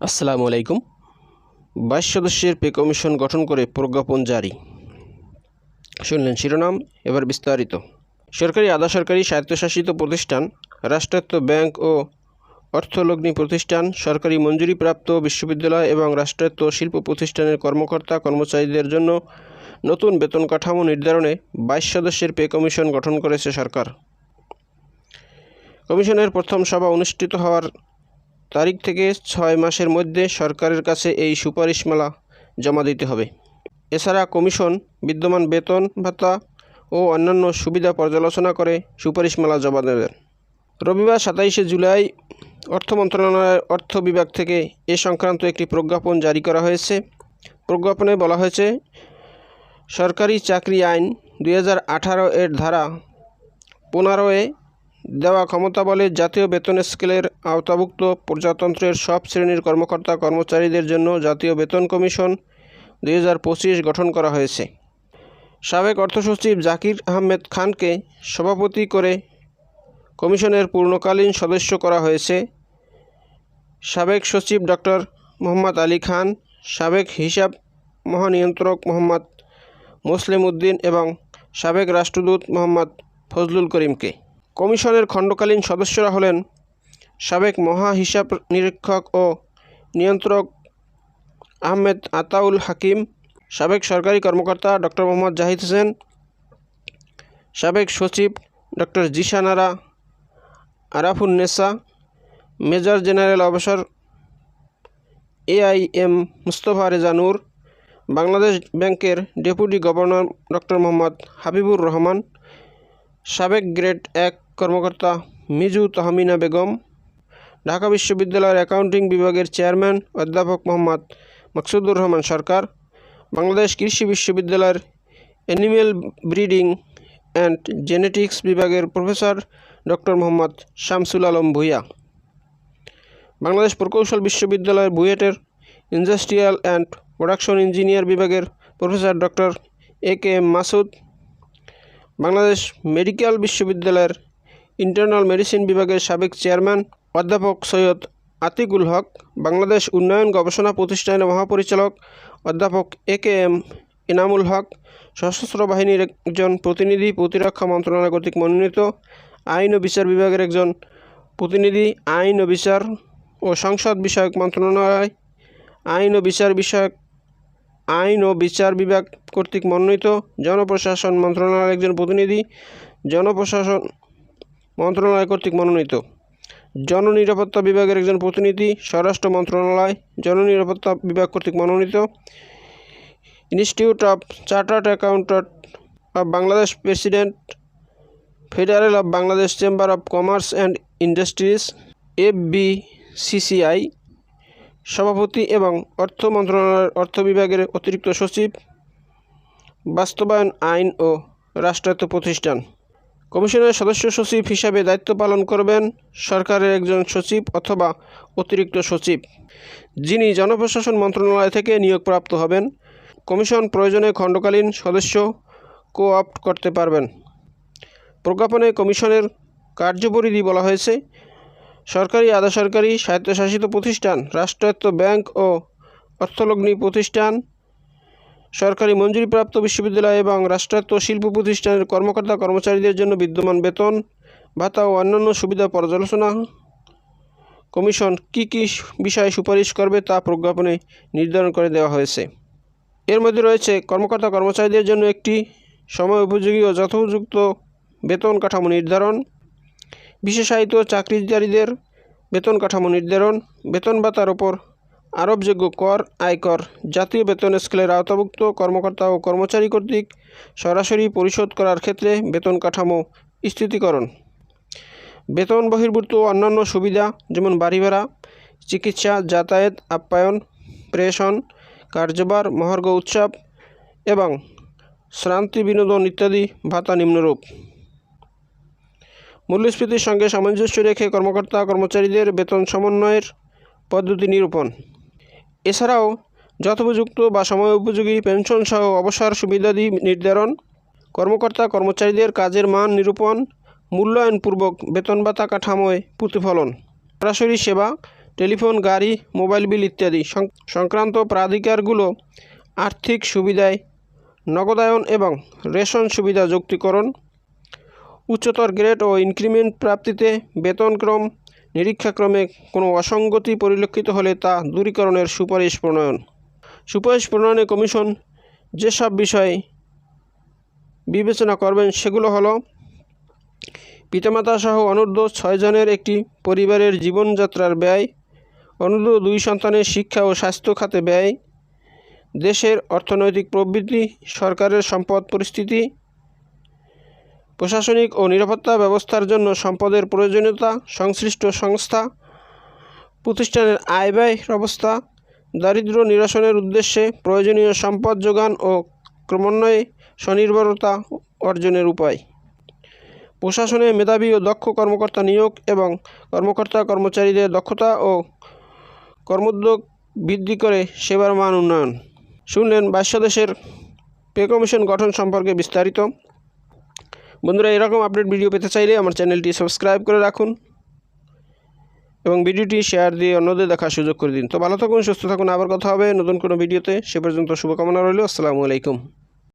আসসালামু আলাইকুম। 22 সদস্যের পে কমিশন গঠন করে প্রজ্ঞাপন জারি। শুনলেন শিরোনাম, এবার বিস্তারিত। সরকারি, আধা সরকারি, স্বায়ত্তশাসিত প্রতিষ্ঠান, রাষ্ট্রায়ত্ত ব্যাংক ও অর্থলগ্নি প্রতিষ্ঠান, সরকারি মঞ্জুরিপ্রাপ্ত বিশ্ববিদ্যালয় এবং রাষ্ট্রায়ত্ত শিল্প প্রতিষ্ঠানের কর্মকর্তা কর্মচারীদের জন্য নতুন বেতন কাঠামো নির্ধারণে 22 সদস্যের পে কমিশন গঠন করেছে সরকার। কমিশনের প্রথম সভা অনুষ্ঠিত হওয়ার তারিখ থেকে 6 মাসের মধ্যে সরকারের কাছে এই সুপারিশমালা জমা দিতে হবে। এছাড়া কমিশন বিদ্যমান বেতন ভাতা ও অন্যান্য সুবিধা পর্যালোচনা করে সুপারিশমালা জমা দেবেন। রবিবার 27 জুলাই অর্থ মন্ত্রণালয়ের অর্থ বিভাগ থেকে এ সংক্রান্ত একটি প্রজ্ঞাপন জারি করা হয়েছে। প্রজ্ঞাপনে বলা হয়েছে, সরকারি চাকরি আইন 2018 এর ধারা 15-এ দেওয়া ক্ষমতা বলে জাতীয় বেতন স্কেলের আওতাভুক্ত প্রজাতন্ত্রের সব শ্রেণীর কর্মকর্তা কর্মচারীদের জন্য জাতীয় বেতন কমিশন 2025 গঠন করা হয়েছে। সাবেক অর্থসচিব জাকির আহমেদ খানকে সভাপতি করে কমিশনের পূর্ণকালীন সদস্য করা হয়েছে। সাবেক সচিব ডক্টর মোহাম্মদ আলী খান, সাবেক হিসাব মহানিয়ন্ত্রক মোহাম্মদ মুসলিম উদ্দিন এবং সাবেক রাষ্ট্রদূত মোহাম্মদ ফজলুল করিমকে। কমিশনের খণ্ডকালীন সদস্যরা হলেন সাবেক মহা হিসাব নিরীক্ষক ও নিয়ন্ত্রক আহমেদ আতাউল হাকিম, সাবেক সরকারি কর্মকর্তা ডক্টর মোহাম্মদ জাহিদ হোসেন, সাবেক সচিব ডক্টর জিশানারা আরাফুন্নেসা, মেজর জেনারেল অবসর AIM মুস্তফা রেজা নূর, বাংলাদেশ ব্যাংকের deputy governor doctor Mohammad Habibur Rahman, সাবেক গ্রেড 1 কর্মকর্তা মিজু তহমিনা বেগম, ঢাকা বিশ্ববিদ্যালয়ের অ্যাকাউন্টিং বিভাগের চেয়ারম্যান অধ্যাপক মোহাম্মদ মাকসুদুর রহমান সরকার, বাংলাদেশ কৃষি বিশ্ববিদ্যালয়ের অ্যানিমেল ব্রিডিং অ্যান্ড জেনেটিক্স বিভাগের প্রফেসর ডক্টর মোহাম্মদ শামসুল আলম ভূঁইয়া, বাংলাদেশ প্রকৌশল বিশ্ববিদ্যালয়ের বুয়েটের ইন্ডাস্ট্রিয়াল অ্যান্ড প্রোডাকশন ইঞ্জিনিয়ার বিভাগের professor doctor AKM Masud, Bangladesh medical বিশ্ববিদ্যালয়ের ইন্টারনাল মেডিসিন বিভাগের সাবেক চেয়ারম্যান অধ্যাপক সৈয়দ আতিকুল হক, বাংলাদেশ উন্নয়ন গবেষণা প্রতিষ্ঠানের মহাপরিচালক অধ্যাপক AKM ইনামুল হক, সশস্ত্র বাহিনীর একজন প্রতিনিধি, প্রতিরক্ষা মন্ত্রণালয় কর্তৃক মনোনীত আইন ও বিচার বিভাগের একজন প্রতিনিধি, আইন ও বিচার ও সংসদ বিষয়ক মন্ত্রণালয় আইন ও বিচার বিভাগ কর্তৃক মনোনীত জনপ্রশাসন মন্ত্রণালয়ের একজন প্রতিনিধি, জনপ্রশাসন মন্ত্রণালয় কর্তৃক মনোনীত জননিরাপত্তা বিভাগের একজন প্রতিনিধি, স্বরাষ্ট্র মন্ত্রণালয় জননিরাপত্তা বিভাগ কর্তৃক মনোনীত institute of chartered accountant of Bangladesh, president federal of Bangladesh chamber of commerce and industries FBCCI সভাপতি এবং অর্থ মন্ত্রণালয়ের অর্থ বিভাগের অতিরিক্ত সচিব, বাস্তবায়ন আইন ও রাষ্ট্রায়ত্ত প্রতিষ্ঠান। কমিশনের সদস্য সচিব হিসাবে দায়িত্ব পালন করবেন সরকারের একজন সচিব অথবা অতিরিক্ত সচিব, যিনি জনপ্রশাসন মন্ত্রণালয় থেকে নিয়োগপ্রাপ্ত হবেন। কমিশন প্রয়োজনে খণ্ডকালীন সদস্য কো-অপ্ট করতে পারবেন। প্রজ্ঞাপনে কমিশনের কার্যপরিধি বলা হয়েছে, সরকারি, আধা সরকারি, স্বায়ত্তশাসিত প্রতিষ্ঠান, রাষ্ট্রায়ত্ত ব্যাংক ও অর্থলগ্নি প্রতিষ্ঠান, সরকারি মঞ্জুরিপ্রাপ্ত বিশ্ববিদ্যালয় এবং রাষ্ট্রায়ত্ত শিল্প প্রতিষ্ঠানের কর্মকর্তা কর্মচারীদের জন্য বিদ্যমান বেতন ভাতা ও অন্যান্য সুবিধা পর্যালোচনা কমিশন কী কী বিষয়ে সুপারিশ করবে তা প্রজ্ঞাপনে নির্ধারণ করে দেওয়া হয়েছে। এর মধ্যে রয়েছে কর্মকর্তা কর্মচারীদের জন্য একটি সময় উপযোগী ও যথোপযুক্ত বেতন কাঠামো নির্ধারণ, বিশেষায়িত চাকরিধারীদের বেতন কাঠামো নির্ধারণ, বেতন ভাতার ওপর আরোপযোগ্য কর, আয়কর জাতীয় বেতন স্কেলের আওতাভুক্ত কর্মকর্তা ও কর্মচারী কর্তৃক সরাসরি পরিশোধ করার ক্ষেত্রে বেতন কাঠামো স্থিতিকরণ, বেতন বহির্ভূত অন্যান্য সুবিধা যেমন বাড়ি ভাড়া, চিকিৎসা, যাতায়াত, আপ্যায়ন, প্রেষণ, কার্যভার, মহার্ঘ উৎসব এবং শ্রান্তি বিনোদন ইত্যাদি ভাতা নিম্নরূপ। মূল্যস্ফীতির সঙ্গে সামঞ্জস্য রেখে কর্মকর্তা কর্মচারীদের বেতন সমন্বয়ের পদ্ধতি নিরূপণ। এছাড়াও যথোপযুক্ত বা সময় উপযোগী পেনশন সহ অবসর সুবিধাদি নির্ধারণ, কর্মকর্তা কর্মচারীদের কাজের মান নিরূপণ, মূল্যায়নপূর্বক বেতন ভাতা কাঠামোয় প্রতিফলন, সরাসরি সেবা টেলিফোন, গাড়ি, মোবাইল বিল ইত্যাদি সংক্রান্ত প্রাধিকারগুলো আর্থিক সুবিধায় নগদায়ন এবং রেশন সুবিধা যুক্তিকরণ, উচ্চতর গ্রেড ও ইনক্রিমেন্ট প্রাপ্তিতে বেতনক্রম নিরীক্ষাক্রমে কোনো অসঙ্গতি পরিলক্ষিত হলে তা দূরীকরণের সুপারিশ প্রণয়নে কমিশন যেসব বিষয় বিবেচনা করবেন সেগুলো হলো: পিতামাতা সহ অনূর্ধ্ব 6 জনের একটি পরিবারের জীবনযাত্রার ব্যয়, অনূর্ধ্ব 2 সন্তানের শিক্ষা ও স্বাস্থ্য খাতে ব্যয়, দেশের অর্থনৈতিক প্রবৃদ্ধি, সরকারের সম্পদ পরিস্থিতি, প্রশাসনিক ও নিরাপত্তা ব্যবস্থার জন্য সম্পদের প্রয়োজনীয়তা, সংশ্লিষ্ট সংস্থা প্রতিষ্ঠানের আয় ব্যয় অবস্থা, দারিদ্র্য নিরসনের উদ্দেশ্যে প্রয়োজনীয় সম্পদ যোগান ও ক্রমান্বয়ে স্বনির্ভরতা অর্জনের উপায়, প্রশাসনে মেধাবী ও দক্ষ কর্মকর্তা নিয়োগ এবং কর্মচারীদের দক্ষতা ও কর্মোদ্যোগ বৃদ্ধি করে সেবার মান উন্নয়ন। শুনলেন 22 সদস্যের পে কমিশন গঠন সম্পর্কে বিস্তারিত। বন্ধুরা, এরকম আপডেট ভিডিও পেতে চাইলে আমার চ্যানেলটি সাবস্ক্রাইব করে রাখুন এবং ভিডিওটি শেয়ার দিয়ে অন্যদের দেখার সুযোগ করে দিন। তো ভালো থাকুন, সুস্থ থাকুন, আবার কথা হবে নতুন কোনো ভিডিওতে। সে পর্যন্ত শুভকামনা রইল। আসসালামু আলাইকুম।